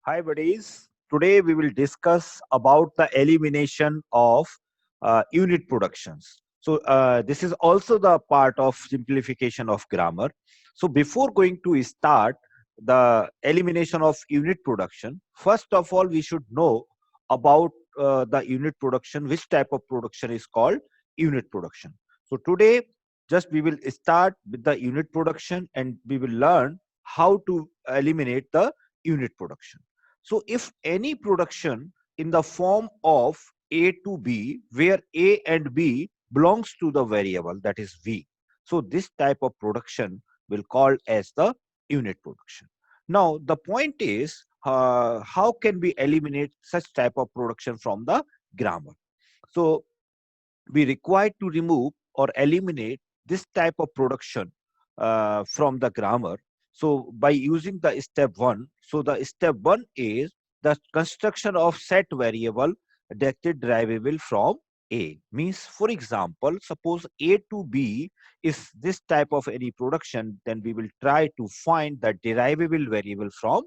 Hi, buddies. Today we will discuss about the elimination of unit productions. This is also the part of simplification of grammar. So, before going to start the elimination of unit production, first of all, we should know about the unit production, which type of production is called unit production. So, today, just we will start with the unit production and we will learn how to eliminate the unit production. So if any production in the form of A to B, where A and B belongs to the variable that is V. So this type of production will called as the unit production. Now the point is how can we eliminate such type of production from the grammar? So we require to remove or eliminate this type of production from the grammar. So by using the step one, so the step one is the construction of set variable that is derivable from A. Means, for example, suppose A to B is this type of any production, then we will try to find the derivable variable from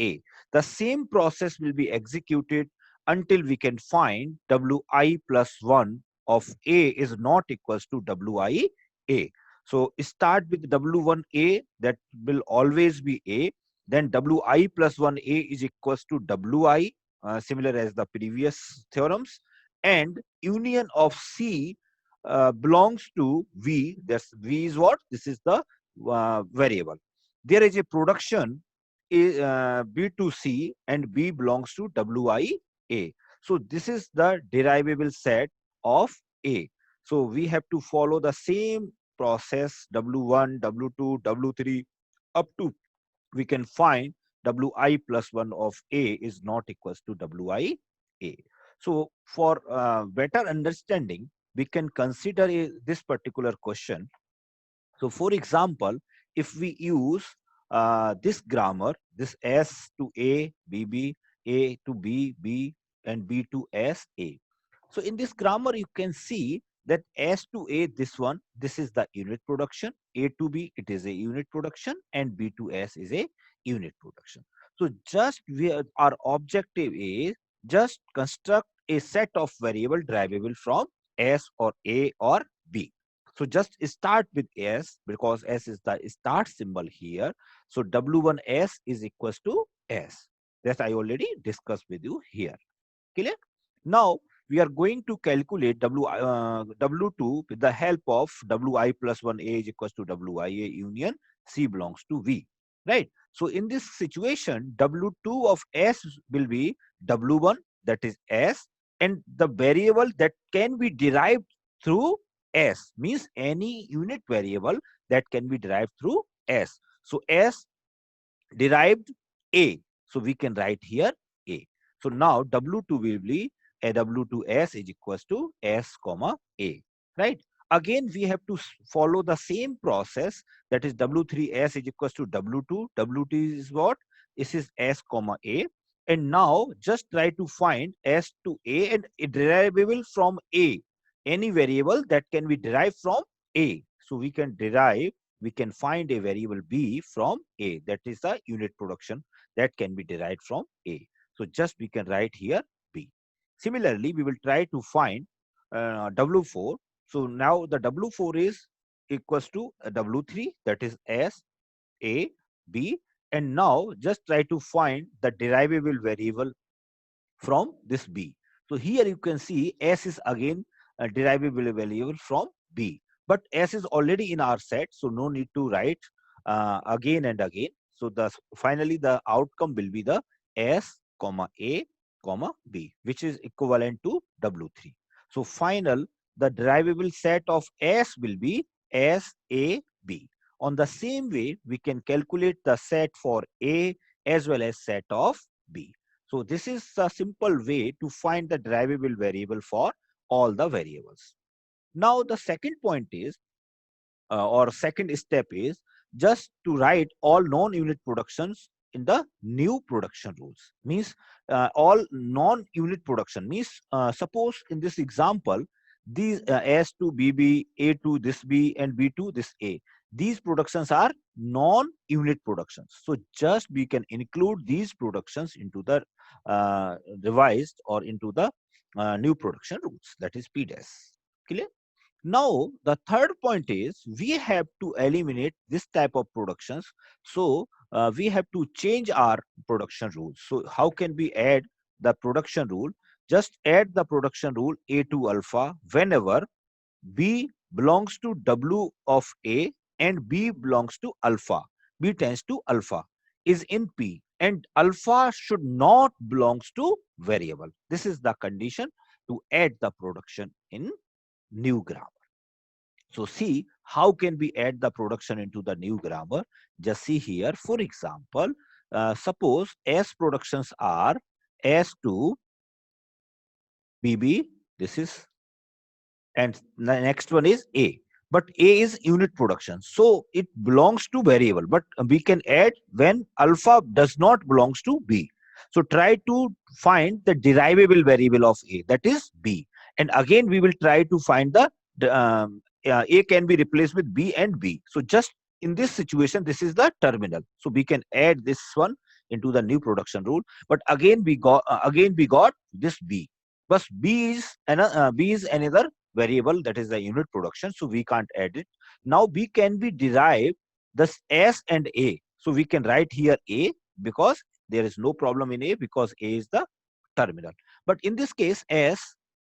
A. The same process will be executed until we can find Wi plus 1 of A is not equals to Wi A. So start with W1A, that will always be A. Then Wi plus 1A is equals to Wi, similar as the previous theorems. And union of C belongs to V. That's V is what? This is the variable. There is a production B to C and B belongs to Wi A. So this is the derivable set of A. So we have to follow the same process W1, W2, W3 up to we can find Wi plus 1 of A is not equals to Wi A. So for better understanding, we can consider this particular question. So for example, if we use this grammar, this S to A, B, B, A to B, B, and B to S, A. So in this grammar, you can see that S to A, this one, this is the unit production. A to B, it is a unit production, and B to S is a unit production. So just our objective is just construct a set of variable derivable from S or A or B. So just start with S because S is the start symbol here. So W1S is equals to S. That I already discussed with you here. Clear? Now we are going to calculate W2 with the help of Wi plus 1A is equals to Wi A union C belongs to V. Right? So in this situation, W2 of S will be W1, that is S, and the variable that can be derived through S means any unit variable that can be derived through S. So S derived A. So we can write here A. So now W2 will be a W2S is equals to S comma A. Right? Again, we have to follow the same process, that is W3S is equals to W2. W2 is what? This is S comma A. And now just try to find S to A and a derivable from A. Any variable that can be derived from A. So we can derive, we can find a variable B from A. That is the unit production that can be derived from A. So just we can write here B. Similarly, we will try to find W4. So now the W4 is equals to W3, that is S, A, B. And now just try to find the derivable variable from this B. So here you can see S is again a derivable variable from B. But S is already in our set, so no need to write again and again. So finally the outcome will be the S comma A comma B, which is equivalent to W3. So final, the derivable set of S will be S A B. On the same way, we can calculate the set for A as well as set of B. So this is a simple way to find the derivable variable for all the variables. Now the second point is, or second step is just to write all non-unit productions in the new production rules. Means all non-unit production means suppose in this example these S to BB, A to this B, and B to this A. these productions are non-unit productions. So just we can include these productions into the revised or into the new production rules, that is PDES. Clear? Now, the third point is we have to eliminate this type of productions. So, we have to change our production rules. So, how can we add the production rule? Just add the production rule A to alpha whenever B belongs to W of A and B belongs to alpha. B tends to alpha is in P and alpha should not belongs to variable. This is the condition to add the production in new grammar. So see, how can we add the production into the new grammar? Just see here, for example, suppose S productions are S to BB, this is, and the next one is A. But A is unit production, so it belongs to variable, but we can add when alpha does not belongs to B. So try to find the derivable variable of A, that is B. And again, we will try to find A can be replaced with B and B. So just in this situation, this is the terminal. So we can add this one into the new production rule. But again, we got this B. But B is another variable, that is the unit production, so we can't add it. Now B can be derived this S and A, so we can write here A because there is no problem in A because A is the terminal. But in this case S,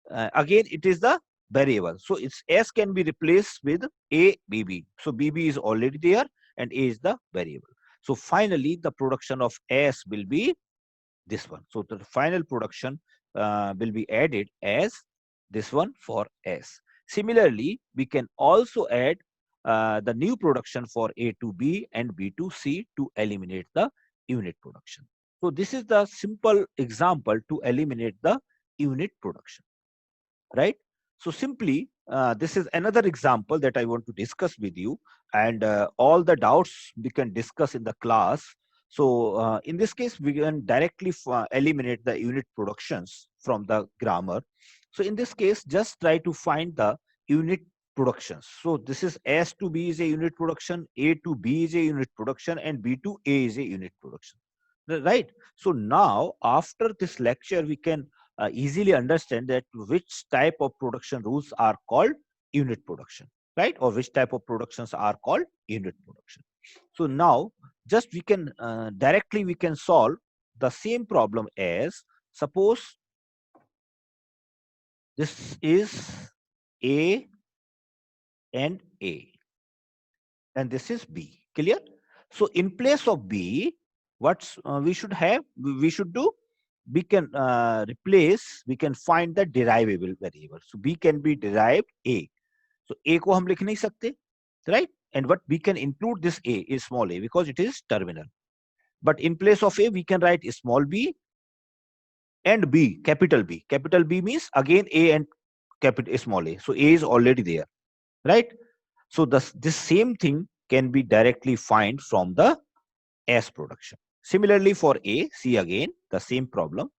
again it is the variable, so its S can be replaced with A BB. So BB is already there and A is the variable. So finally the production of S will be this one. So the final production will be added as this one for S. Similarly, we can also add the new production for A to B and B to C to eliminate the unit production. So this is the simple example to eliminate the unit production, right? So simply, this is another example that I want to discuss with you, and all the doubts we can discuss in the class. So in this case, we can directly eliminate the unit productions from the grammar. So in this case, just try to find the unit productions. So this is S to B is a unit production, A to B is a unit production, and B to A is a unit production. Right. So now, after this lecture, we can easily understand that which type of production rules are called unit production, right? Or which type of productions are called unit production. So now, just we can directly we can solve the same problem as, suppose this is A and A, and this is B. Clear? So in place of B, what we should have, we should do, we can replace, we can find the derivable variable. So B can be derived A. So A को हम लिख नहीं सकते, right? And what we can include this A is small a because it is terminal. But in place of A, we can write small b and B, capital B. Capital B means again A and capital small a. So A is already there, right? So this same thing can be directly find from the S production. Similarly for A, see again the same problem.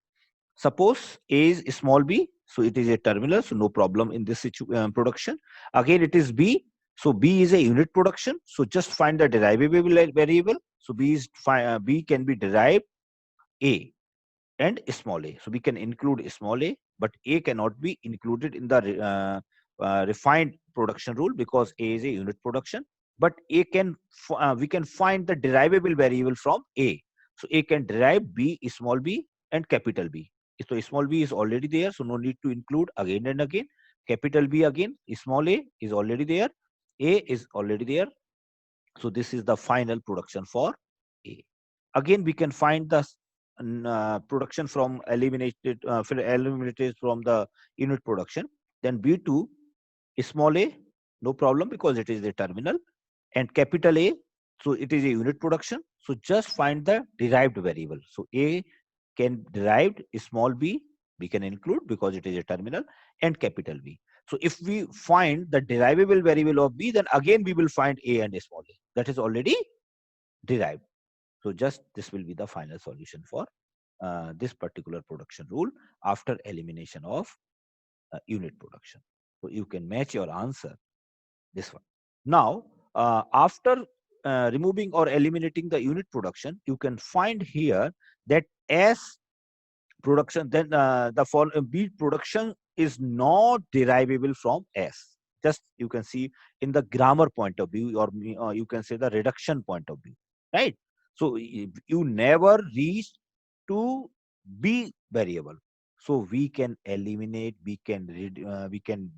Suppose A is small b, so it is a terminal, so no problem in this production. Again, it is B, so B is a unit production. So just find the derivable variable. So B can be derived A and small a. So we can include small a, but A cannot be included in the refined production rule because A is a unit production. But A can we can find the derivable variable from A. So A can derive B, small b, and capital B. So small b is already there, so no need to include again and again. Capital B again, small a is already there, A is already there. So this is the final production for A. Again, we can find the production from eliminated from the unit production. Then B2 small a, no problem because it is a terminal, and capital A, so it is a unit production. So just find the derived variable. So A can derived small b, we can include because it is a terminal, and capital B. So if we find the derivable variable of B, then again we will find A and small a. That is already derived. So just this will be the final solution for this particular production rule after elimination of unit production. So you can match your answer this one. Now, After removing or eliminating the unit production, you can find here that S production, then the for B production is not derivable from S. Just you can see in the grammar point of view, or you can say the reduction point of view, right? So you never reach to B variable. So we can eliminate, we can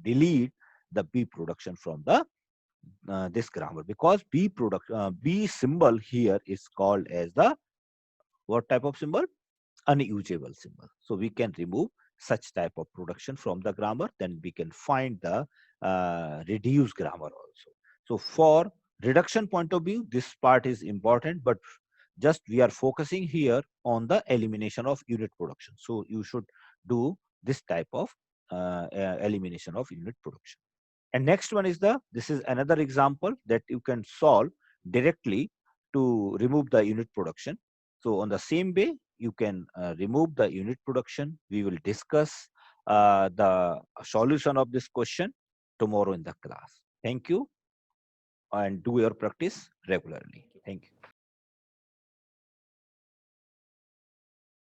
delete the B production from the this grammar, because B symbol here is called as the what type of symbol? Unusable symbol. So we can remove such type of production from the grammar. Then we can find the reduced grammar also. So for reduction point of view, this part is important, but just we are focusing here on the elimination of unit production. So you should do this type of elimination of unit production. And next one is this is another example that you can solve directly to remove the unit production. So on the same way, you can remove the unit production. We will discuss the solution of this question tomorrow in the class. Thank you, and do your practice regularly. Thank you.